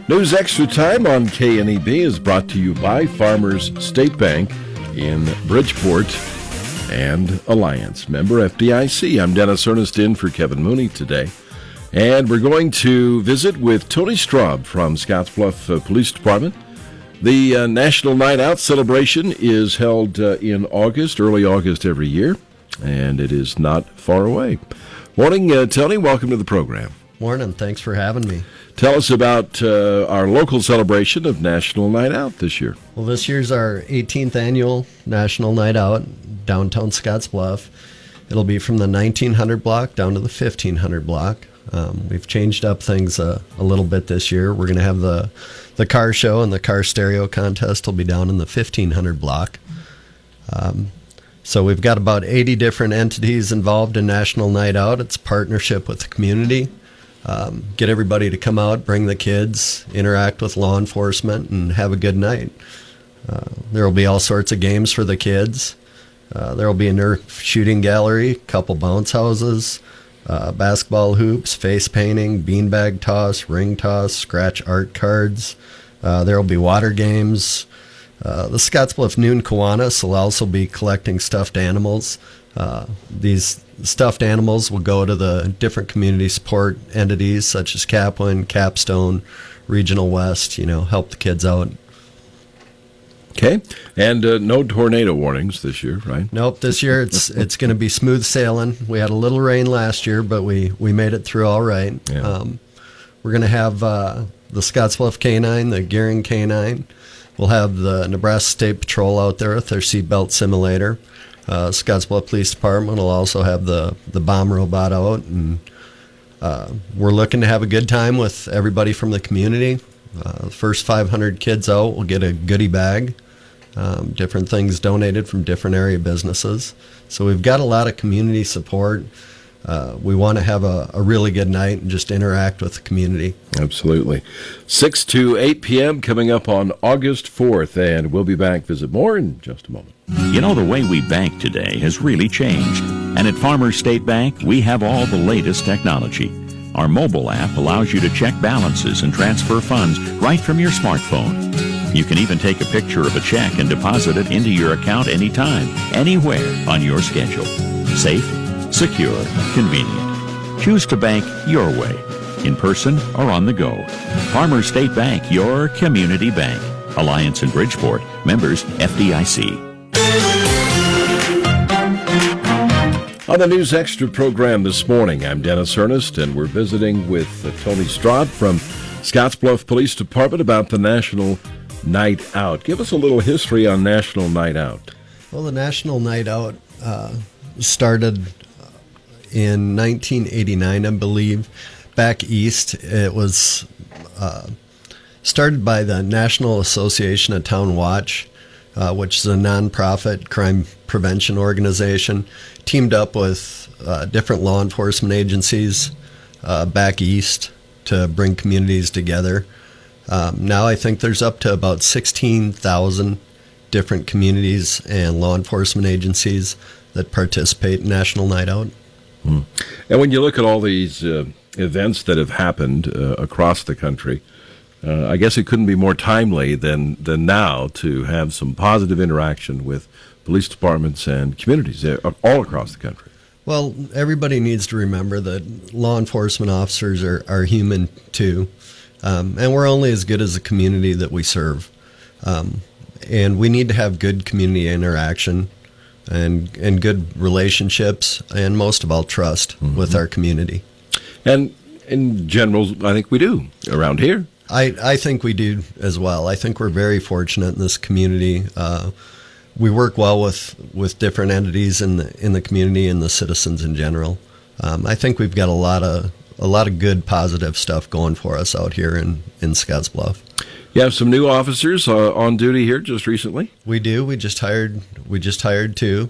News Extra Time on KNEB is brought to you by Farmers State Bank in Bridgeport and Alliance. Member FDIC. I'm Dennis Ernest in for Kevin Mooney today. And we're going to visit with Tony Straub from Scottsbluff Police Department. The National Night Out celebration is held in August, early August every year, and it is not far away. Morning, Tony. Welcome to the program. Morning. Thanks for having me. Tell us about our local celebration of National Night Out this year. Well, this year's our 18th annual National Night Out, downtown Scottsbluff. It'll be from the 1900 block down to the 1500 block. We've changed up things a little bit this year. We're going to have the car show, and the car stereo contest will be down in the 1500 block. So we've got about 80 different entities involved in National Night Out. It's a partnership with the community. Get everybody to come out, bring the kids, interact with law enforcement, and have a good night. There will be all sorts of games for the kids. There will be a nerf shooting gallery, couple bounce houses, basketball hoops, face painting, beanbag toss, ring toss, scratch art cards. There will be water games. The Scottsbluff Noon Kiwanis will also be collecting stuffed animals. These stuffed animals will go to the different community support entities such as Capstone, Regional West, help the kids out. Okay, and no tornado warnings this year, right? Nope, this year it's going to be smooth sailing. We had a little rain last year, but we made it through all right. Yeah. We're going to have the Scottsbluff K-9, the Gearing K-9. We'll have the Nebraska State Patrol out there with their seatbelt simulator. Scottsbluff Police Department will also have the bomb robot out, and we're looking to have a good time with everybody from the community. The first 500 kids out will get a goodie bag, different things donated from different area businesses. So we've got a lot of community support. We want to have a really good night and just interact with the community. Absolutely. 6 to 8 p.m. coming up on August 4th, and we'll be back. Visit more in just a moment. You know, the way we bank today has really changed. And at Farmers State Bank, we have all the latest technology. Our mobile app allows you to check balances and transfer funds right from your smartphone. You can even take a picture of a check and deposit it into your account anytime, anywhere on your schedule. Safe, secure, convenient. Choose to bank your way, in person or on the go. Farmers State Bank, your community bank. Alliance in Bridgeport. Members FDIC. On the News Extra program this morning, I'm Dennis Ernest, and we're visiting with Tony Straub from Scottsbluff Police Department about the National Night Out. Give us a little history on National Night Out. Well, the National Night Out started in 1989, I believe. Back east, it was started by the National Association of Town Watch, which is a nonprofit crime prevention organization, teamed up with different law enforcement agencies back east to bring communities together. Now I think there's up to about 16,000 different communities and law enforcement agencies that participate in National Night Out. And when you look at all these events that have happened across the country, I guess it couldn't be more timely than now to have some positive interaction with police departments and communities all across the country. Well, everybody needs to remember that law enforcement officers are human too, and we're only as good as the community that we serve. And we need to have good community interaction and good relationships, and most of all, trust with our community. And in general, I think we do around here. I think we do as well. I think we're very fortunate in this community. We work well with different entities in the community and the citizens in general. I think we've got a lot of good, positive stuff going for us out here in Scottsbluff. You have some new officers on duty here just recently? We do. We just hired two,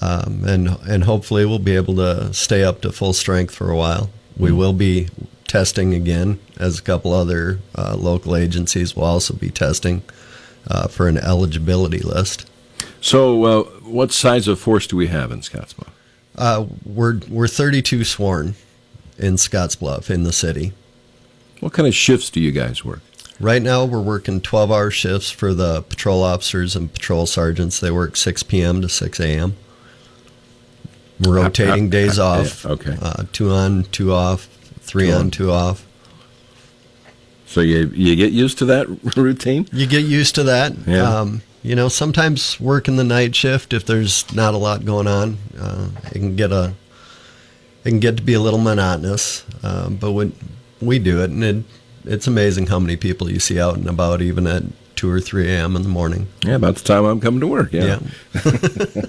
and hopefully we'll be able to stay up to full strength for a while. We will be testing again, as a couple other local agencies will also be testing for an eligibility list. So what size of force do we have in Scottsbluff? We're 32 sworn in Scottsbluff in the city. What kind of shifts do you guys work? Right now, we're working 12-hour shifts for the patrol officers and patrol sergeants. They work 6 p.m. to 6 a.m. Rotating days off. Yeah, okay. 2 on, 2 off, 3 on, 2 off. So you get used to that routine? You get used to that. Yeah. Sometimes working the night shift, if there's not a lot going on, it can get to be a little monotonous. But when we do it, and it's amazing how many people you see out and about, even at 2 or 3 a.m. in the morning. Yeah, about the time I'm coming to work. Yeah. Yeah.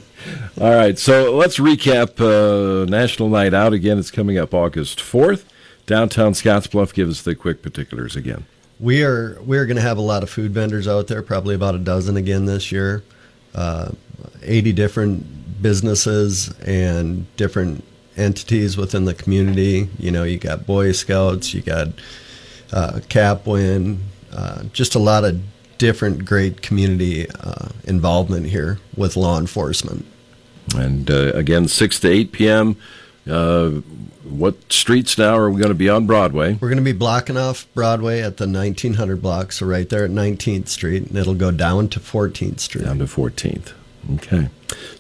All right, so let's recap National Night Out. Again, it's coming up August 4th. Downtown Scottsbluff, give us the quick particulars again. We are going to have a lot of food vendors out there, probably about a dozen again this year. 80 different businesses and different entities within the community. You got Boy Scouts, you got Capt, just a lot of different great community involvement here with law enforcement. And again, 6 to 8 p.m. What streets now are we going to be on Broadway? We're going to be blocking off Broadway at the 1900 block, so right there at 19th Street, and it'll go down to 14th Street. Down to 14th. Okay.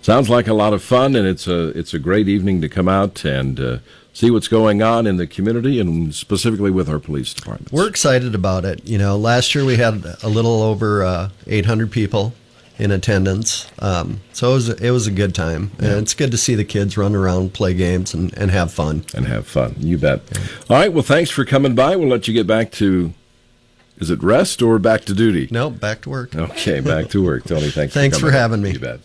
Sounds like a lot of fun, and it's a great evening to come out and see what's going on in the community and specifically with our police departments. We're excited about it. Last year we had a little over 800 people in attendance, so it was a good time. Yeah. And it's good to see the kids run around, play games, and have fun. You bet. Yeah. All right, well, thanks for coming by. We'll let you get back to, is it rest or back to duty? No, back to work. Okay, back to work. Tony, thanks for coming. having me. You bet.